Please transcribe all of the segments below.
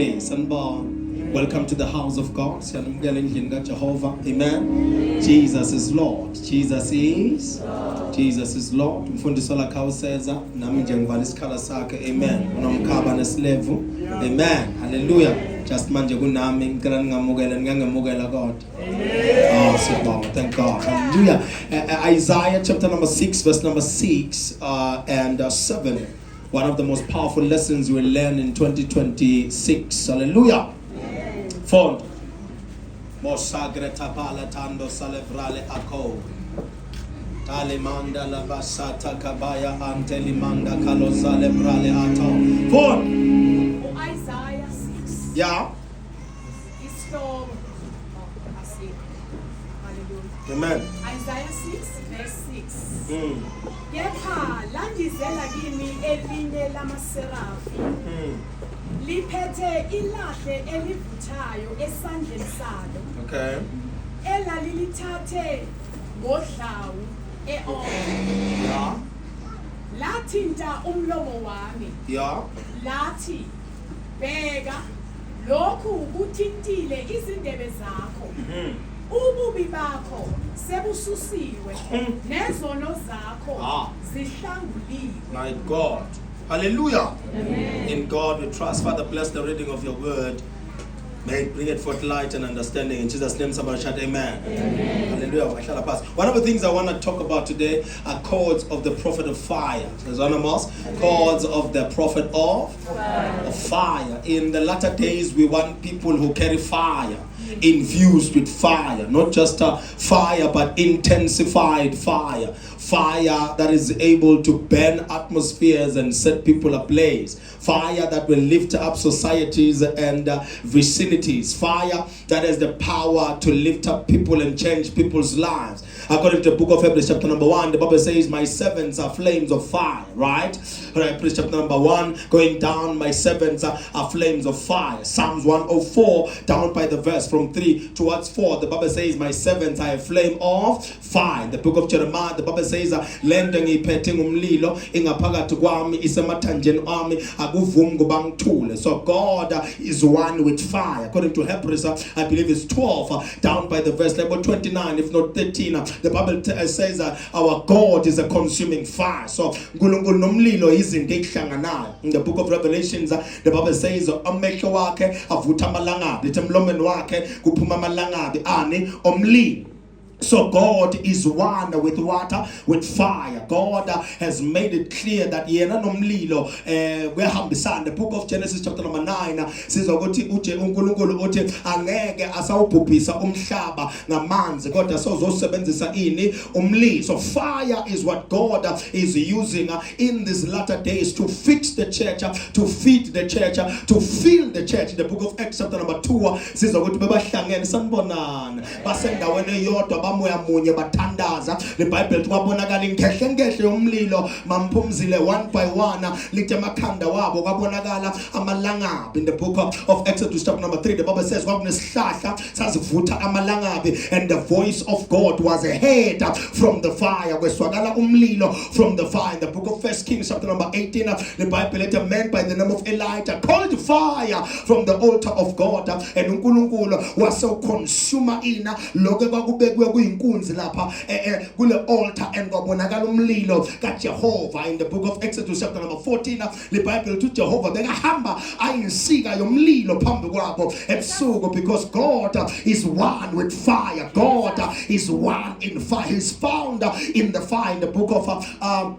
Sanborn. Welcome to the house of God. Jehovah. Amen. Jesus is Lord. Jesus is Lord. Mfundisi lakawuseza nami nje ngivala isikhala sakhe. Amen. Unomkhaba nesilevu. Amen. Hallelujah. Just manje kunami ngicela ningamukela God. Oh, sibonga. Thank God. Hallelujah. Isaiah chapter number 6 verse number 6 and 7. One of the most powerful lessons we'll learn in 2026. Hallelujah. Phone. Mosagre tapala tando celebrale ako. Talimanda la basata kabaya antelimanda kalo celebrale ato. Phone. Isaiah 6. Yeah. It's from Hallelujah. Amen. Isaiah 6 verse 6. Yepha landizela kimi elinye lamaserafi. Liphethe ilahle elivuthayo esandleni salo. Okay. Elalilithathe ngodlawu Yeah. Lathinta umlomo wami. Yeah. Lathi bheka lokhu kuthintile izindebe zakho. Ububi bakho sebususiwe nezono zakho zihlanguliwe. My God. Hallelujah. Amen. In God we trust. Father, bless the reading of your word. May it bring it forth light and understanding. In Jesus' name, somebody shout amen. Amen. Hallelujah. One of the things I want to talk about today are cords of the prophet of fire. There's one of us. Cords of the prophet of fire. In the latter days, we want people who carry fire, infused with fire. Not just fire, but intensified fire. Fire that is able to burn atmospheres and set people ablaze. Fire that will lift up societies and vicinities. Fire that has the power to lift up people and change people's lives. According to the book of Hebrews chapter number 1, the Bible says, my servants are flames of fire, right? Hebrews chapter number 1, going down, my servants are flames of fire. Psalms 104, down by the verse from 3 towards 4, the Bible says, my servants are a flame of fire. The book of Jeremiah, the Bible says, lento ngiyiphethe ngumlilo ingaphakathi kwami isemathanjeni ami akuvumi kubangithule. So God is one with fire. According to Hebrews, I believe it's 12, down by the verse level 29, if not 13, the Bible says our God is a consuming fire. So nkulunkulu nomlilo izinto ekuhlanganayo. In the book of Revelations, the Bible says amehlo wakhe avutha amalangabi, lithi emlomeni wakhe kuphuma amalangabi ani omlilo. So God is one with water, with fire. God has made it clear that yena nomlilo wehambisana. The book of Genesis chapter number 9 says ukuthi uje uNkulunkulu uthi angeke asawubhubhisa umhlaba ngamanzi kodwa sozosebenzisa ini umlilo. So fire is what God is using in these latter days to fix the church, to feed the church, to fill the church. The book of Acts chapter number 2 says ukuthi bebahlangene sanibonana basendaweni eyodwa moya munye bathandaza. The Bible kwabonakala ingehlengehle yomlilo mamphumzile one by one lithe emakhanda wabo kwabonakala amalangabi. In the book of Exodus chapter number 3, the Bible says kwakunesihlahla sazivutha amalangabi and the voice of God was heard from the fire. Kweswakala umlilo from the fire. In the book of 1 Kings chapter number 18, the Bible let a man by the name of Elijah called fire from the altar of God, and uNkulunkulu waseconsumer ina lokho kwakubekwe inkunzi lapha kule altar and kwabonakala umlilo kaJehova. In the book of Exodus chapter number 14, the Bible to Jehovah bekahamba ayinsika yomlilo phambi kwabo ebusuku, because God is one with fire. God is one in fire. He's found in the fire. In the book of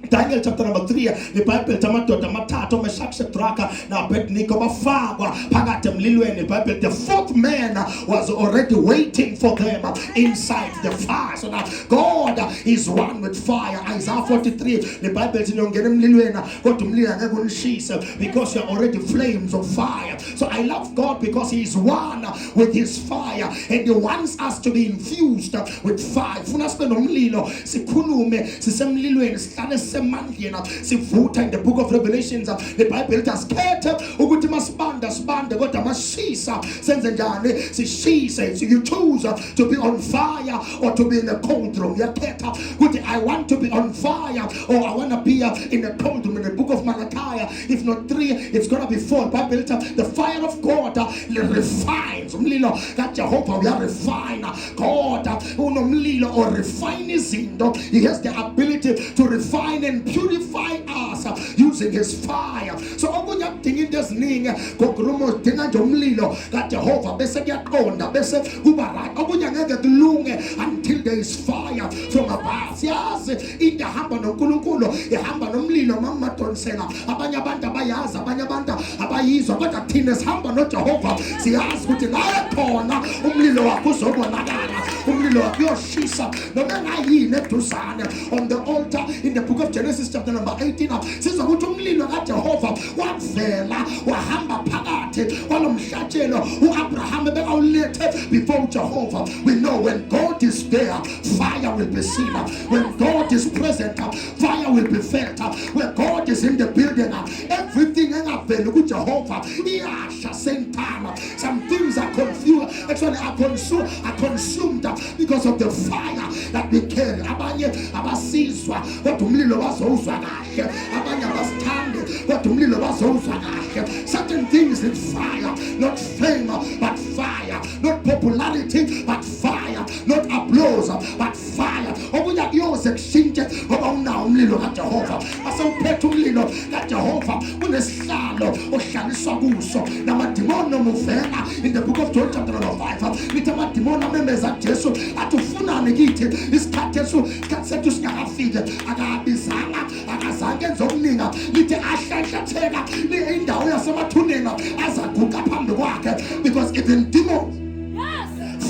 Daniel chapter number 3, the Bible tamadoda mathathu Meshach Shadrach na Abednego bafakwa phakathi emlilweni. The Bible, the fourth man was already waiting for them inside the fire. So now God is one with fire. Isaiah 43, the Bible says ungena emlilweni kodwa umlilo angeke unishise because you're already flames of fire. So I love God because he is one with his fire and he wants us to be infused with fire. Funa sibe nomlilo sikhulume sisemlilweni sihlale sisemandleni sivutha. In the book of Revelations the Bible tells asikhethe ukuthi masibanda sibande kodwa masishisa senze njani sishise. So you choose to be on fire or to be in a cold room. Yakhetha ukuthi I want to be on fire or I want to be in a cold room. In the book of Malachi, if not 3, it's going to be 4. Bible tells the fire of God refines. Umlilo kaJehova uyarefine. God unomlilo or refine izinto. He has the ability to refine and purify us using his fire. So okunye akudinga into eziningi ngokurumo udinga nje umlilo kaJehova bese kuyaqonda bese kuba right. Okunye ngeke kulunge until there is fire from above. Siyazi into ehamba noNkulunkulu ehamba nomlilo mamadonsela. Abanye abantu abayazi, abanye abantu abayizwa, kodwa thina sihamba noJehova siyazi ukuthi la khona umlilo wakho uzobonakala, umlilo wakho uyoshisa noma ngayini eduzane. On the altar in the book of Genesis chapter number 18 sizwa ukuthi umlilo kaJehova wavela wahamba phakathi kwalomhlatshelo uAbraham bekawulethe before Jehovah. We know when God is there, fire will be seen. When God is present, fire will be felt. When God is in the building, everything engaveli kuJehova iyasha same time. Some things are confused, actually are consumed because of the fire that we carry. Abanye abasizwa kodwa umlilo bazowuzwa kahle, abanye abasithandi kodwa umlilo bazowuzwa kahle. Certain things in fire, not fame but fire, not popularity but fire, not applause but fire. Okunye kuyoze kushintshe ngoba unawo umlilo kaJehova. Asewuphethe umlilo kaJehova unesihlalo ohlaliswa kuso namadimoni nomuvela. In the book of John chapter number 5 lithi amadimoni amemeza Jesu athi ufunani kithi isikhathi sethu singakafiki. Akabizanga akazange enze okuninga lithi ahlahlatheka indawo yasemathuneni azaguqa phambi kwakhe because even demons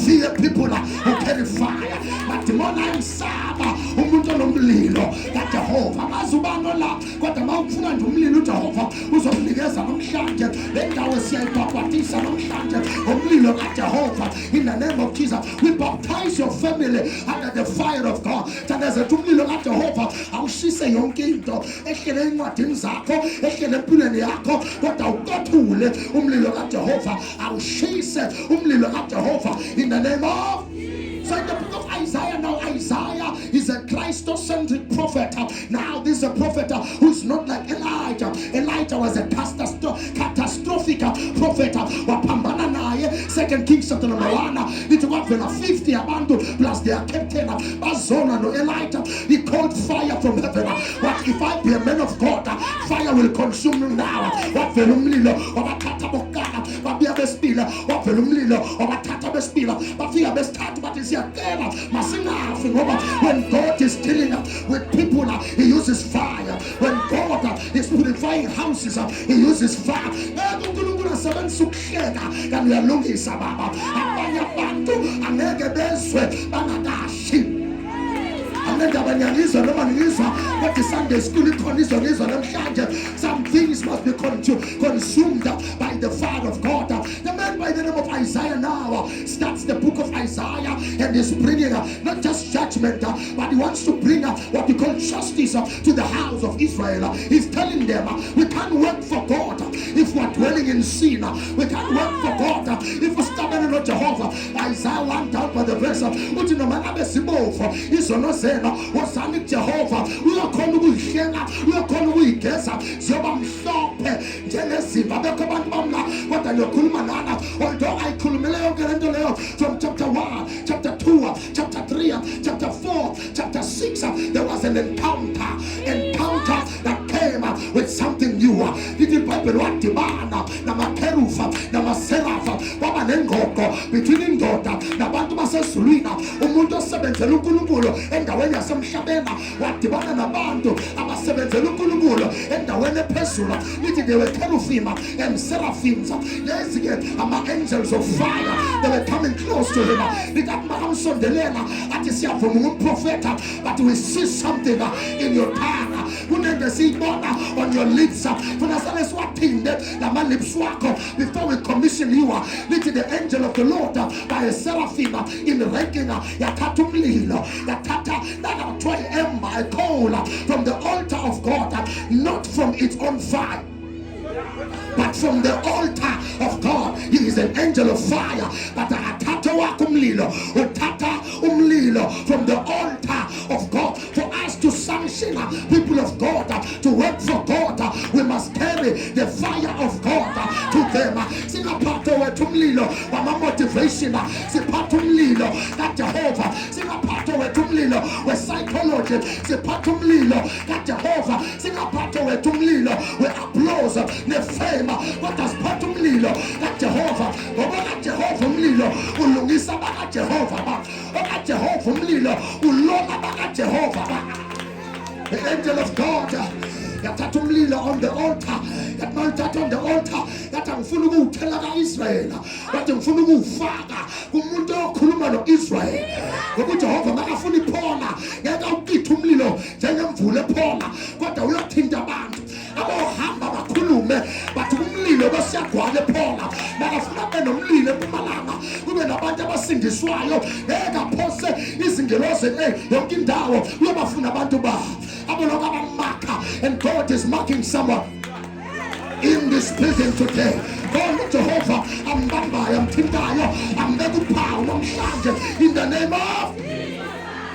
fear people who carry fire. Madimoni ayamsaba umuntu onomlilo kaJehova. Mazubano la kodwa mawufuna nje umlilo uJehova uzomnikeza namhlanje. Le ndawo siyayibhaphathisa namhlanje umlilo kaJehova. In the name of Jesus we baptize your family under the fire of God. Thandaza umlilo kaJehova awushise yonke into ehlele encwadini zakho ehlele empilweni yakho kodwa uqothule umlilo kaJehova awushise umlilo kaJehova in the name of. So in the book of Isaiah, now Isaiah is a Christocentric prophet. Now this is a prophet who is not like Elijah. Elijah was a catastrophic prophet. Wapambana naye 2 Kings chapter number 1. It was 50 abantu plus their captain Bazona no Elijah. He called fire from heaven. What if I be a man of God? Fire will consume me now. What velumlilo wabatata bokana babia bespila. What velumlilo wabatata bespila. Bafia bestart but is when God is dealing with people, he uses fire. When God is purifying houses, he uses fire. Some things must be consumed by the fire of God. The man by the name of Isaiah now starts the book of Isaiah and is bringing not just judgment but he wants to bring what we call justice to the house of Israel. He's telling them we can't work for God if we're dwelling in sin. We can't work for God if we're stubborn in Jehovah. Isaiah 1 down by the verse uthi noma ngabe sibopho izono zena wosani Jehovah uyakhona ukuyihlenga uyakhona ukuyigeza ziyoba mhlophe njengeziva bekho abantu bamla kodwa ngiyokhuluma nana although ayikhulumele yonke lento leyo from chapter 1 chapter 2 chapter 3 chapter 4 chapter 6 there was an encounter that came with something new. Lithi iBhayibheli wadibana namakerufa namaserafa baba nengogo between indoda nabantu basezulwini. Umuntu osebenzela uNkulunkulu endaweni yasemhlabeni wadibana nabantu abasebenzela uNkulunkulu endaweni ephezulu. lithi they were cherubim and seraphims. Yes, angels of fire, they were coming close to him. But we see something in your tongue, on your lips. Before we commission you, lithi the angel of the Lord by a seraphim in ranking a coal from the altar of God, not from its own fire, but from the altar of God. He is an angel of fire. But from the altar of God. For us to sanction people of God to work for God, we must carry the fire of God to them. Singapato wetumlilo wama motivation, sipatumlilo that Jehovah. Singapato wetumlilo we psychology, sipatumlilo that Jehovah. Singapato wetumlilo we applause ne fame. What does patumlilo that Jehovah? Oba Jehovah mlilo ulungisa baka Jehovah. Oba Jehovah mlilo ulonga baka Jehovah. The angel of God yatatumlilo on the altar, yatmaltat on the altar, yatamfuna ukuthela kaIsrael, yatamfuna ukufaka kumuntu okhuluma noIsrael. Ngoba uJehova makafuna iphona, ngeke awuqithe umlilo njengemvula ephona, kodwa uyothinta abantu abohamba bakhulume bathi umlilo besiyagcwala ephona. Makafuna benomlilo eMpumalanga, kube nabantu abasindiswayo, ngeke aphose izingelosi yonke indawo uyobafuna abantu ba abaloka abamaka. And God is marking someone in this building today. God, Jehovah, I'm Bamba, I'm Tindayo, I'm Megupa, I'm Shanja, in the name of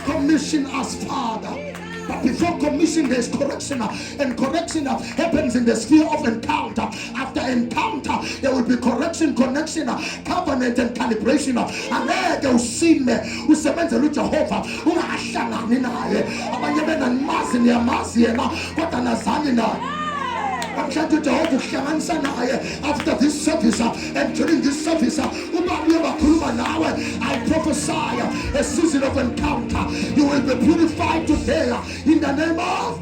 commission us, Father. But before commission, there's correction, and correction happens in the sphere of encounter. After encounter, there will be correction, connection, covenant, and calibration. Anege usime usebenze luJehova ungahlangani naye abanye benamazi niyamazi yena kodwa nazani naye. After this service and during this service, I prophesy a season of encounter. You will be purified today in the name of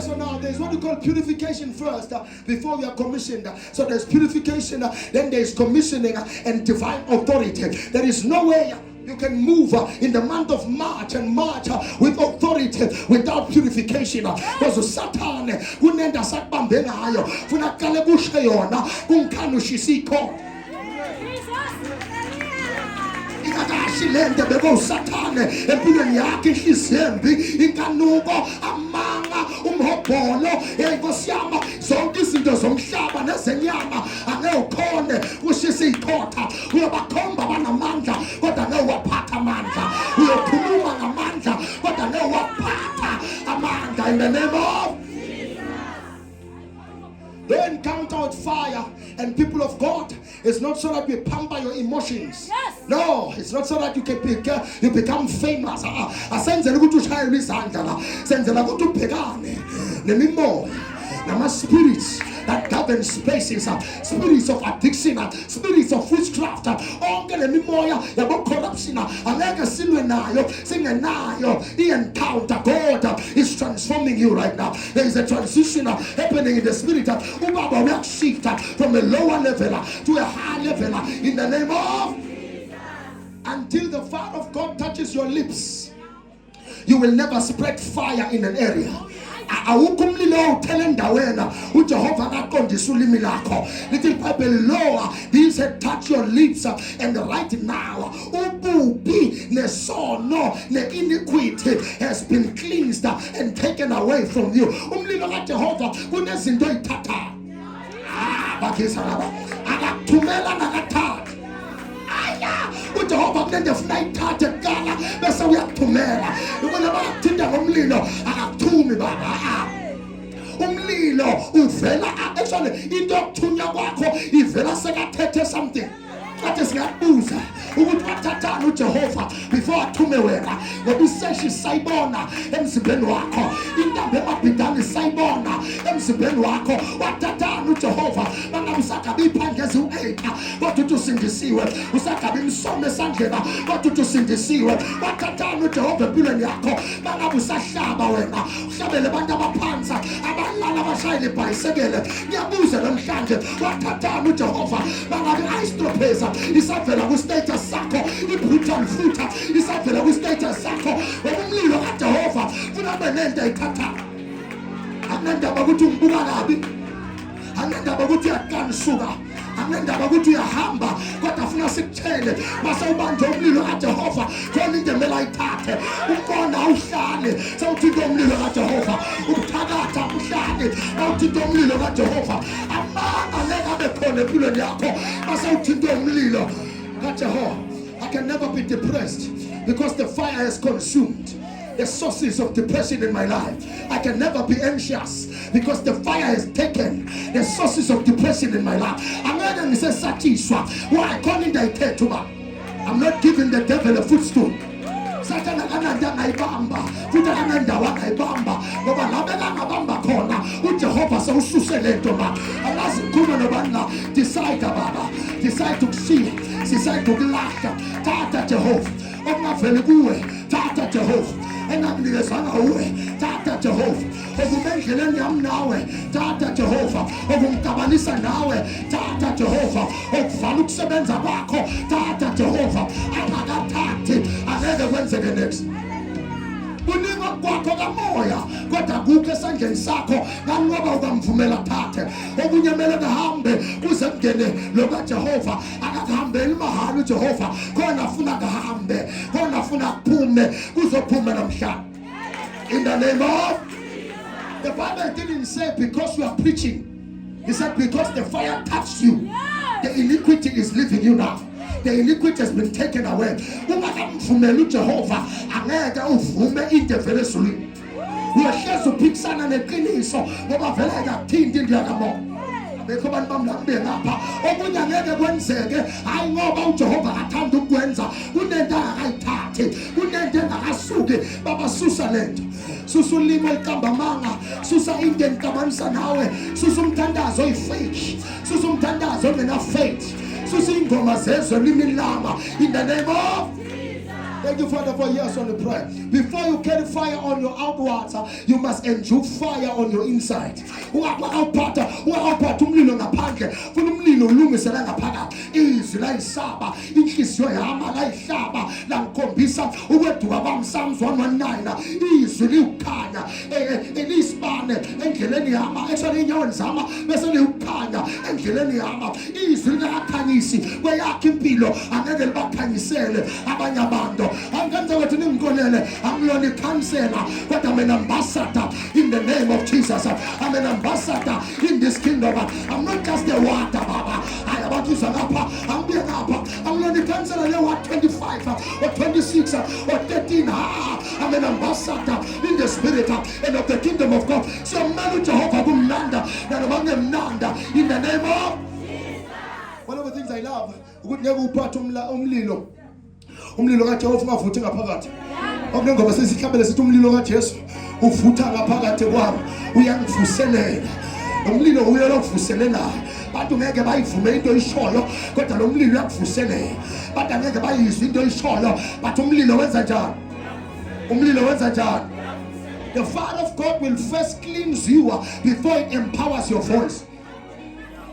So now there's what we call purification first before we are commissioned. So there's purification, then there's commissioning and divine authority. There is no way you can move in the month of March and march with authority without purification. Because Satan kunenda sakubambe ngayo funa kale kushe yona kunkanushisiko ikakashilende bebo Satane empilweni yakhe ihlisembi inkanuko amanga umhobholo inkosi yami zonke izinto zomhlaba nezenyama angeukhone ushisa ikhotha uyobakhomba banamandla kodwa ngewaphatha amandla uyokhuluma ngamandla kodwa ngewaphatha amandla in the name of the encounter with fire and people of God is not so that we pamper your emotions. Yes. No, it's not so that you can become famous. Asenzela ukuthi ushayele izandla la. Senzela ukuthi ubhekane nemimoya, nama spirits that govern spaces, spirits of addiction, spirits of witchcraft, onke lemimoya yabo corruption angeke silwe nayo singenayo. The encounter, God is transforming you right now. There is a transition happening in the spirit. Ubaba will shift from a lower level to a high level in the name of until the fire of God touches your lips. You will never spread fire in an area. Awukumlilo utelenda wena uJehova akaqondisa ulimi lakho. Little Bible lower, he said touch your lips and right now ububi nesono ne iniquity has been cleansed and taken away from you. Umlilo kaJehova kunezinto ezithatha bakisa laba akathumela nakathatha uJehova kunende funa ithathe kala bese uyakuthumela ukona bakuthinta ngomlilo akakuthumi baba. Umlilo uvela actually into yokuthunya kwakho ivela sekathethe something. Kade siyabuza ukuthi wathathana uJehova before athume wena ngoba iseshi sayibona emzimbeni wakho, intambo emabhidani sayibona emzimbeni wakho. Wathathana uJehova bangamsaka biphangeza ugezi u-8 kodwa uthi usindisiwe, usagaba imisomo esandleni kodwa uthi usindisiwe. Wathathani uJehova empilweni yakho bangabe usahlaba wena, uhlabele abantu abaphansi abalala abashayela ibhayisekele. Ngiyabuza namhlanje, wathathani uJehova bangabe i-stropeza isavela ku-status sakho, i-brutal fruit isavela ku-status sakho. Umlilo kaJehova funa ube nento ayithathayo. Angendaba ukuthi ungibuka kabi, angendaba ukuthi uyakanisuka, angendaba ukuthi uyahamba, kodwa afuna sikutshele mase ubanje umlilo kaJehova khona into emele ayithathe. Ukona awuhlale sawuthinta umlilo kaJehova, ukuthakatha uhlale awuthinta umlilo kaJehova. Amanga ngeke abe khona empilweni yakho mase uthinta umlilo kaJehova. I can never be depressed because the fire has consumed the sources of depression in my life. I can never be anxious because the fire has taken the sources of depression in my life. I'm not giving the devil a footstool. Satan akananda ngayibamba futhi akananda wangayibamba ngoba labe ngabamba khona uJehova sewususe lento ma alazi kuba nobani. Decide baba, decide to see, decide to kulahla. Tata Jehova okungaveli kuwe, tata Jehova engakunikezanga uwe, tata Jehova okumendleleni yami nawe, tata Jehova okumkabanisa nawe, tata Jehova okuvala ukusebenza kwakho, tata Jehova angakathathi angeke kwenzeke next. Kuninga kwakho kamoya kodwa kukho esandleni sakho nganqoba ukamvumela thathe. Okunye mele kahambe kuze kungene lo kaJehova, akahambeli mahalo uJehova khona afuna kahambe, khona afuna kuphume kuzophume namhlanje. In the name of the Bible didn't say because you are preaching. He said because the fire touched you, the iniquity is leaving you now. The iniquity has been taken away. Ungakamvumeli uJehova angeke uvume into evele ezulwini. Uyahlezi uphikisana neqiniso ngoba vele akuthinti into yakamoya. Bekho abantu bamlambe ngapha okunye angeke kwenzeke hayi ngoba uJehova akathanda ukwenza, unento akayithathi, unento engakasuki. Baba susa lento, susa ulimo elikambamanga, susa into enikabanisa nawe, susa umthandazo oyifake, susa umthandazo ongena faith, susa ingoma zezwe limilama in the name of Thank you, Father, for years on the prayer. Before you carry fire on your outwards, you must endure fire on your inside. Ungaphatha umlilo ngaphandle, funa umlilo ulungisela ngaphakathi. Izwi la isaba, inhliziyo yami la ihlaba, la ngikhombisa ukweduka kwami. Psalms 119. Izwi liukhanya, elisibane endleleni yami, actually inyaweni zami bese liukhanya endleleni yami. Izwi likakhanyisi kweyakhe impilo angeke libakhanyisele abanye abantu. I'm going to ninkolele. I'm not a counselor, but I'm an ambassador in the name of Jesus. I'm an ambassador in this kingdom. I'm not just a water baba. I am to Zanapa. I'm being up. I'm not a counselor. You are 25 or 26 or 13. I'm an ambassador in the spirit and of the kingdom of God. So I'm not Jehovah Nanda, and among them Nanda in the name of Jesus. One of the things I love, would never part umlilo. Umlilo kaJehova ungavuthi ngaphakathi. Okunengoba sesihlabele sithi umlilo kaJesu uvutha ngaphakathi kwami, uyangivuselela. Umlilo uyelo uvuselela. Bantu ngeke bayivume into oyishoyo, kodwa lo mlilo uyakuvuselela. Bantu ngeke bayizwe into oyishoyo, but umlilo wenza njani? Umlilo wenza njani? The fire of God will first cleanse you before it empowers your voice.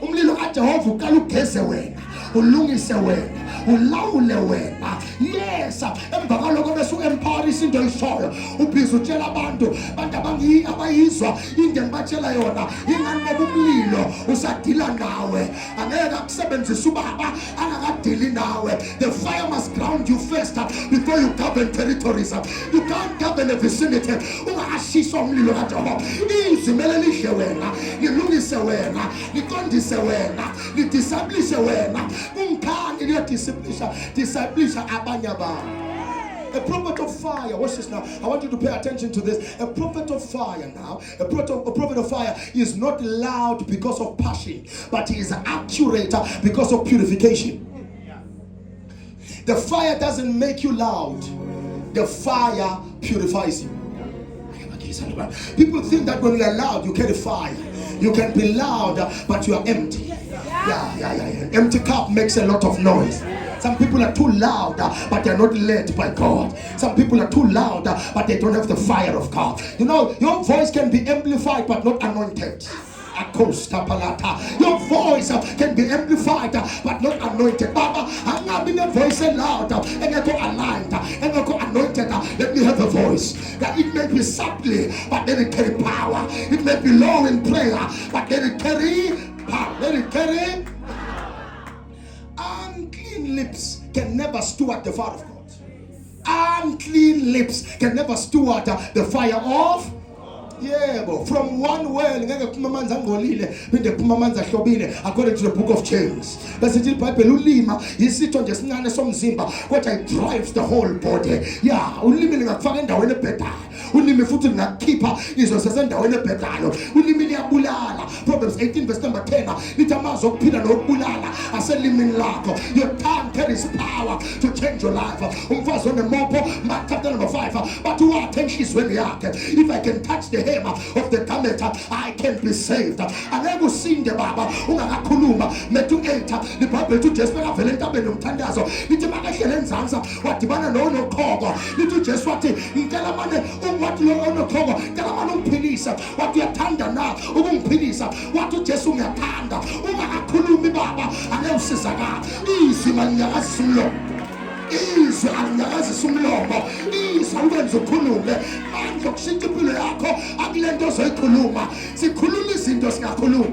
Umlilo kaJehova uqala ugeze wena, ulungise wena, ulawule wena. Yes, emva kwalokho bese u-empowerisa into oyishoyo, ubhiza utshela abantu abayizwa into engibatshela yona. Ingani ngoba umlilo usadila nawe, angeke akusebenzise ubaba angakadili nawe. The fire must ground you first before you govern territories. You can't govern a vicinity ungakashiswa umlilo kaJehova. Izwi mele lihle wena, lilungise wena, liqondise wena, lidisablishe wena. Ungikhani liyodisablisha abanye abantu. A prophet of fire, watch this now. I want you to pay attention to this. A prophet of fire now, a prophet of fire is not loud because of passion, but he is accurate because of purification. The fire doesn't make you loud. The fire purifies you. People think that when you are loud, you carry fire. You can be loud, but you are empty. Yeah. Empty cup makes a lot of noise. Some people are too loud, but they're not led by God. Some people are too loud, but they don't have the fire of God. You know, your voice can be amplified, but not anointed. Your voice can be amplified, but not anointed. Baba, I'm not being a voice loud, and I go aligned, and I go anointed. Let me have a voice that it may be subtly, but then it carry power. It may be low in prayer, but then it carry power. Let it carry. Unclean lips can never steward the fire of God. Unclean lips can never steward the fire of. Yeah, but from one well, according to the book of James. But it drives the whole body. Yeah, ulimi futhi lingakhipha izosese endaweni ebhedayo. Ulimi liyabulala. Proverbs 18 verse number 10 lithi amazwi okuphila nokubulala aselimini lakho. Your tongue carries power to change your life. Umfazi onemopo, Mark chapter number 5, but who enhlizweni yakhe. If I can touch the hem of the garment, I can be saved. Angeke usinde baba ungakakhuluma. Matthew 8 libhayibheli lithi uJesu bekavele entabeni yomthandazo lithi makahlele enzansi wadibana nokhoko. Lithi uJesu wathi ngicela manje wathi lo onokhoko ngicela manje ungiphilisa. Wathi uyathanda na ukungiphilisa. Wathi uJesu ngiyathanda. Ungakakhulumi baba angeke usizakala. Izwi malinyakazisa umlomo. Izwi alinyakazisa umlomo. Izwi ukwenza ukhulume. Manje ukushintsha impilo yakho akulento ozoyikhuluma. Sikhuluma izinto singakhuluma.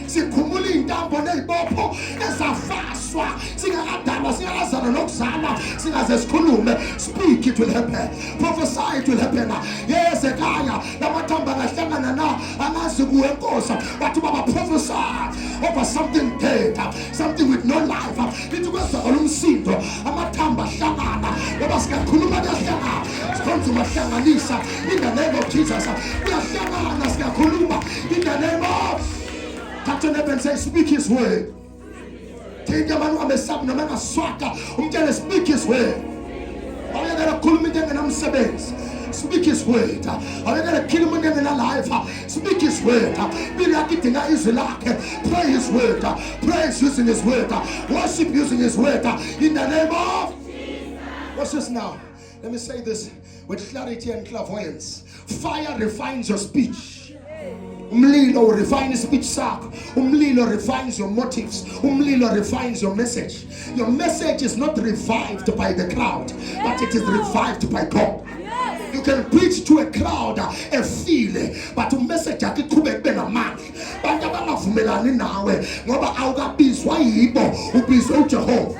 Sikhumula intambo nezibopho ezafaswa singakadalwa singakazalwa nokuzalwa singaze sikhulume. Speak, it will happen. Prophesy, it will happen. Yes, ekhaya lamathambo angahlangana na angazi kuwe Nkosi wathi baba prophesy over something dead, something with no life. Lithi kwezakala umsindo amathambo ahlangana ngoba singakhuluma kuyahlangana sikhonza umahlanganisa in the name of Jesus. Kuyahlangana singakhuluma in the name of Captain Eben says, speak his word. Speak his word. Speak his word. Speak his word. Pray his word. Praise using his word. Worship using his word. In the name of. Watch this now. Let me say this with clarity and clairvoyance. Fire refines your speech. Umlilo refines speech sakho. Umlilo refines your motives. Umlilo refines your message. Your message is not revived by the crowd, but it is revived by God. You can preach to a crowd a feeling, but to message yakho iqhubeke kube namandla. Bantu abangavumelani nawe ngoba awukabizwa yibo, ubizwe uJehova.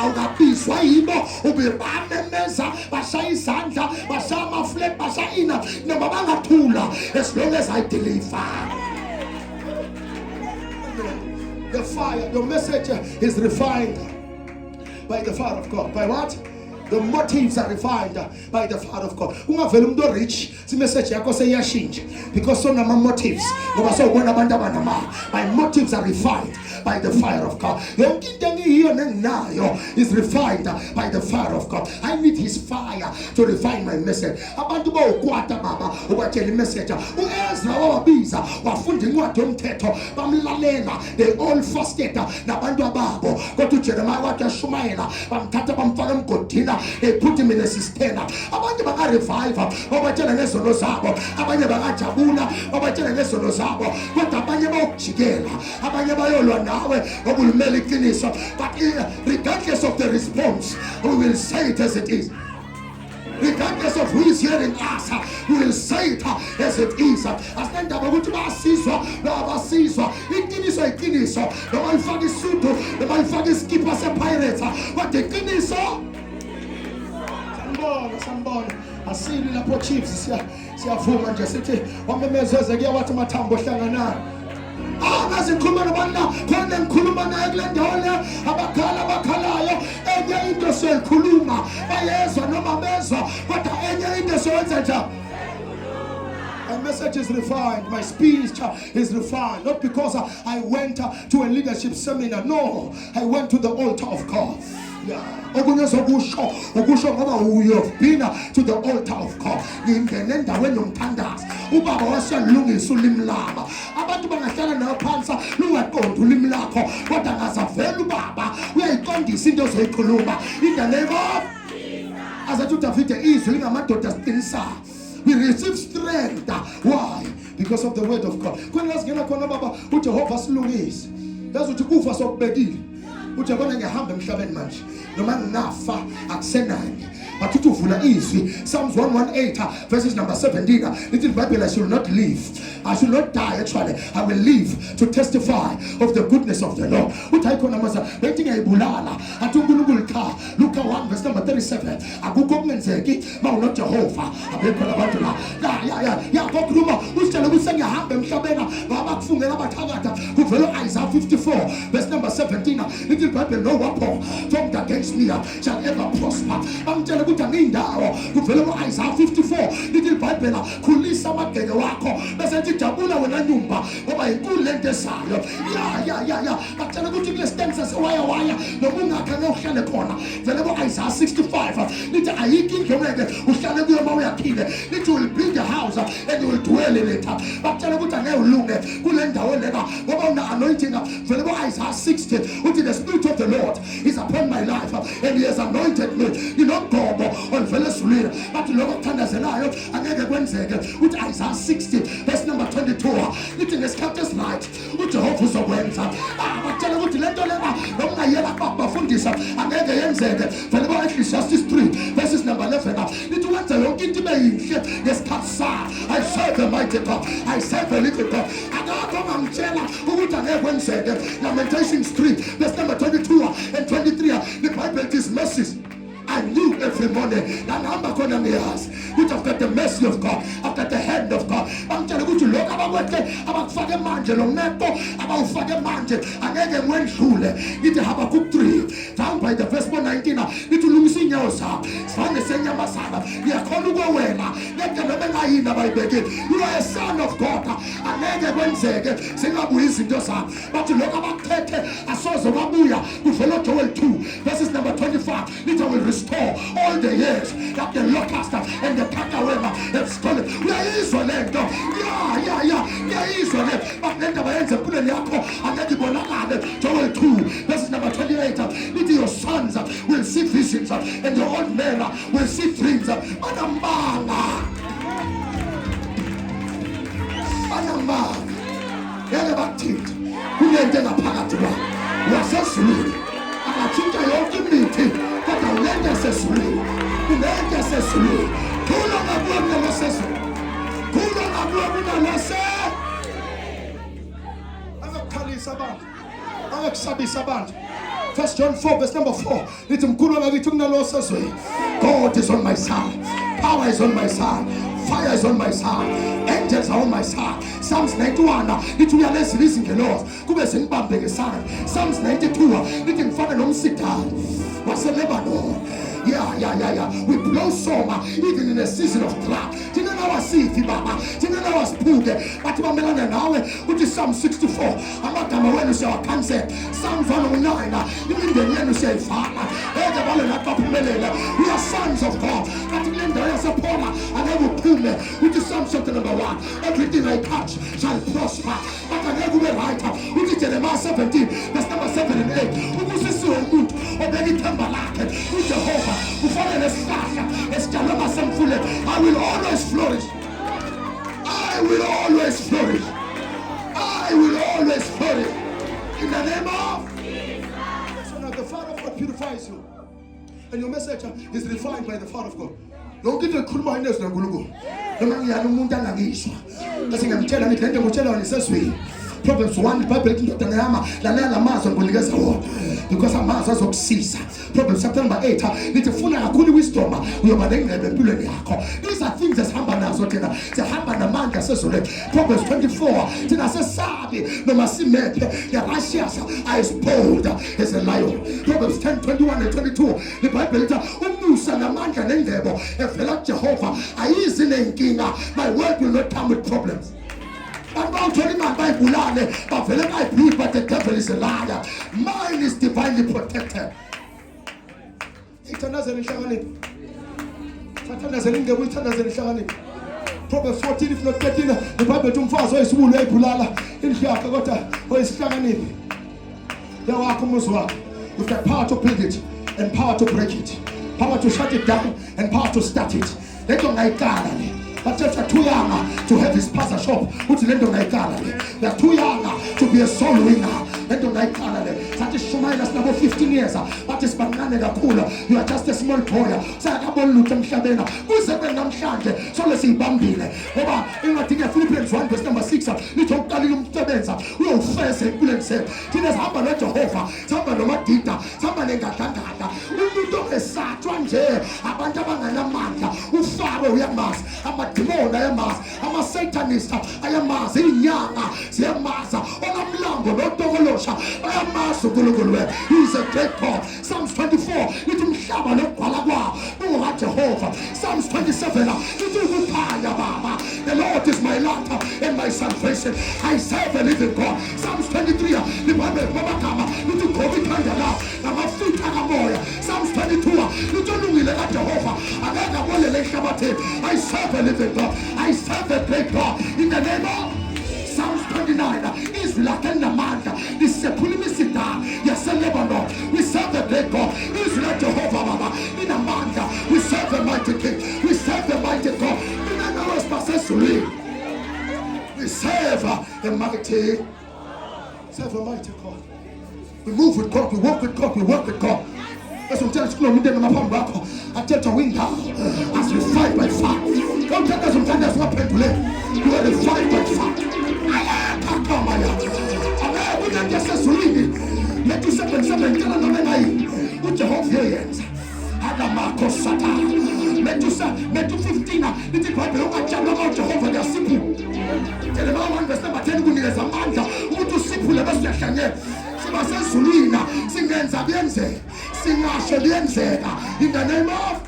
Awukabizwa yibo ubebamemeza bashaya izandla bashaya amaflek bashaya ina noma bangathula as long as I deliver. The fire, your message is refined by the fire of God. By what? The motives are refined by the fire of God. Ungavela umuntu rich si message yakho seyashintsha because so nama motives ngoba so ubona abantu abanama. My motives are refined by the fire of God. Yonke into engiyiyo nenginayo is refined by the fire of God. I need his fire to refine my message. Abantu bawukwata baba ubatshela imessage. uEzra wabiza wafunda incwadi yomthetho bamlalela. They all fasted nabantu ababo. Kodwa uJeremiah wathi ashumayela bamthatha bamfaka emgodini. They put him in a cistern. Abanye baka revive obatshela ngezono zabo. Abanye bakajabula obatshela ngezono zabo. Kodwa abanye bawukujikela. Abanye bayolwa nawe okulumela iqiniso. But regardless of the response, we will say it as it is. Regardless of who is hearing us, we will say it as it is. Asindaba ukuthi basizwa nabasizwa iqiniso iqiniso noma ifaka isudu noma ifaka iskipa sepirates kodwa iqiniso sanibona asili lapho Chiefs siyavuma nje sithi wamemezeze kuyawathi mathambo ohlanganayo. Ngazikhuluma nabantu khona ngikhuluma naye kule ndawo le abakhalayo enye into siyikhuluma bayezwa noma bezwa kodwa enye into siyenza njani. My message is refined. My speech is refined. Not because I went to a leadership seminar. No, I went to the altar of God. okunye sokusho ukusho ngoba you have been to the altar of God. Ngingene endaweni yomthandazo ubaba wasiyalungisa ulimi lami. Abantu bangahlala nayo phansi lungaqondi ulimi lakho kodwa ngazavela ubaba uyayiqondisa into ozoyikhuluma in the name of azathi uDavide izwi lingamadoda siqinisayo. We receive strength. Why? Because of the word of God. Kwena singena khona baba uJehova silungise. Yazi uthi kufa sokubekile. Uthi yabona ngihamba emhlabeni manje noma nginafa akusenani. But uthi uvula izwi Psalms 118 verses number 17 lithi Bible, I should not live, I should not die, actually I will live to testify of the goodness of the Lord. Uthi ayikhona masa bethi ngiyibulala athi uNkulunkulu cha. Luka 1 verse number 37 akukho okungenzeki mawuno Jehova. Abekho labantu la ya kokhuluma usitshela ukuthi sengiyahamba emhlabeni baba kufungela abathakatha. Kuvela Isaiah 54 verse number 17 lithi Bible, no weapon formed against me shall ever prosper. Bamtshela ukuthi angiyindawo. Kuvela Isaiah 54 lithi Bible, khulisa amagenge wakho bese sithi jabula wena nyumba ngoba inkulu lento esayo. Ya bamtshela ukuthi kule stand sesewaya noma ungakhane uhlale khona. Vele Isaiah 65 lithi ayikho indlu ongeke uhlale kuyo uma uyaphila. Lithi will build a house and you will dwell in it. Bamtshela ukuthi angeke ulunge kule ndawo lena ngoba una anointing. Vele Isaiah 60 uthi the spirit of the Lord is upon my life and he has anointed me. Gobo olvele sulile bathi lokho kuthandazelayo angeke kwenzeke. Uthi Isaiah 60 verse number 22 lithi ngesikhathi esiright uJehova uzokwenza. Batshela ukuthi lento lena nokungayela babafundisa angeke yenzeke. Vele Ecclesiastes 3 verses number 11 lithi wenza yonke into ibe yinhle ngesikhathi sayo. I serve the mighty God, I serve a little God. Akakho ngamtshela ukuthi angeke kwenzeke. Lamentations 3 verse number 22 and 23 the Bible is mercies I knew every morning. And I'm not going to be asked. Which I've got the mercy of God. I've got the hand of God. I'm telling you to look about Fage Manje, Loneto, about Fage Manje. And then went through it. Habakkuk 3. Down by the verse 19. It will lose in your son. Spanish Senya Masada. You are called Gowena. Let the Lemenaina by begin. You are a son of God. And then when Zege, Singabu is in your son. But to look about Tete, I saw Zobabuya, who followed Joel 2. Verses number 25. It will restore all the years that the locust and the cankerworm have stolen. We are Israel. Yeah, Israel. But then the Bayan's put in Yako and then the Bonaka, Joel 2, verse number 28. Your sons will see visions and your old men will see dreams. Anambanga. Yelebatit. Unendela Pagatua. Wasasuli. Akachinja yoki miti. But I let us say, let us say, pull on a blood and say, pull on a blood and say, I'm a Kali Saban, I'm a Sabi Saban. 1 John 4 verse number 4. God is on my side, power is on my side, fire is on my side, angels are on my side. Psalms 91 it will less listen to Lord. Psalms 92 it in front of Nomsita was a Lebanon. Yeah. We blow summer even in a season of drought. Didn't know our city, Baba. Didn't know our spook. But Mamela now, which is Psalm 64. I'm not going to say our cancer. Psalm 109. Even the men who say, Father, we are sons of God. But in the rest of Paula, and I will pull me, which is Psalm chapter number 1. Everything I touch shall prosper. But I never will write up, which is Jeremiah 17, verse number 7 and 8. Who was this so good? Or any Tambalak, who's Jehovah? I will always flourish. I will always flourish. I will always flourish. In the name of Jesus. So now the Father of God purifies you. And your message is refined by the Father of God. Don't get a cool mind as Nagulugo. The man Yanumunda Nagisha. That's in Amtela and the Mutella on his way. Proverbs 1, Bible because a mass of cease. Proverbs chapter number 8, little good wisdom. We are these are things that happen as well. The happen among us. Proverbs 24, Tina says, Sabi, no Massime, the Russians are as bold as a lion. Proverbs 10, 21 and 22, the Bible, Umusanamanga Nendebo, if you like Jehovah, I is in King, my word will not come with problems. I'm not telling my Bible, but the devil is a liar. Mine is divinely protected. Ithandazela inhlakanipho. Thathandazela ingeke uyithandazela inhlakanipho. Proverbs 14 if not 13 iBhayibheli lithi umfazi oyisibulu uyayibulala indlu yakhe kodwa oyisihlakaniphi yawakho umuzi wakho. You've got power to build it and power to break it, power to shut it down and power to start it. Lento ngayikala le. But you're too young to have his pastor shop. Uthi lento ngayikala le. You're too young to be a soul winner. Lento ngayikala le. Sathi shumayela sinabo 15 years. Bathi sibancane kakhulu. You are just a small boy. Sayakabona lutho emhlabeni. Kuze namhlanje sole siyibambile. Ngoba incwadi kaPhilippians 1 verse number 6 lithi ukuqalile umsebenza uyawufeza empilweni zethu. Thina sihamba noJehova, sihamba noMadida, sihamba nengadlangada. Umuntu ongesathwa nje abantu abanganamandla. Ufaro uyamazi. Amadimoni ayamazi, amasatanista ayamazi, inyanga ziyamazi, onamlambo notokolosha ayamazi uNkulunkulu wethu. He is a great God. Psalms 24 lithi umhlaba nokugcwala kwawo ungokaJehova. Psalms 27 lithi ukukhanya baba. The Lord is my light and my salvation. I serve a living God. Psalms 23 libhayibheli babagama lithi ngoba ikhanda lawo namafutha kamoya. Psalms 22 lithi ulungile kaJehova angeke abolele ehlabathini. I serve a living God. I serve a great God. In the name of Psalms 29, Israel akanamandla lisephulumisida yaseLebanon. We serve a great God. Israel Jehovah Baba inamandla. We serve a mighty King. We serve a mighty God. We serve a mighty God. We move with God. We walk with God. We work with God. As we tell us, I tell you, win down as we fight by fire. Don't tell us sometimes that's not pain to live. You are the fight by fire. We can just say, let you seven, tell us, what Jehovah is. Adamakosata. Let you say, let you 15. Let you fight about Jehovah. They are simple. Tell them, I understand, but tell you, there's a man who to simple. Let us just in the name of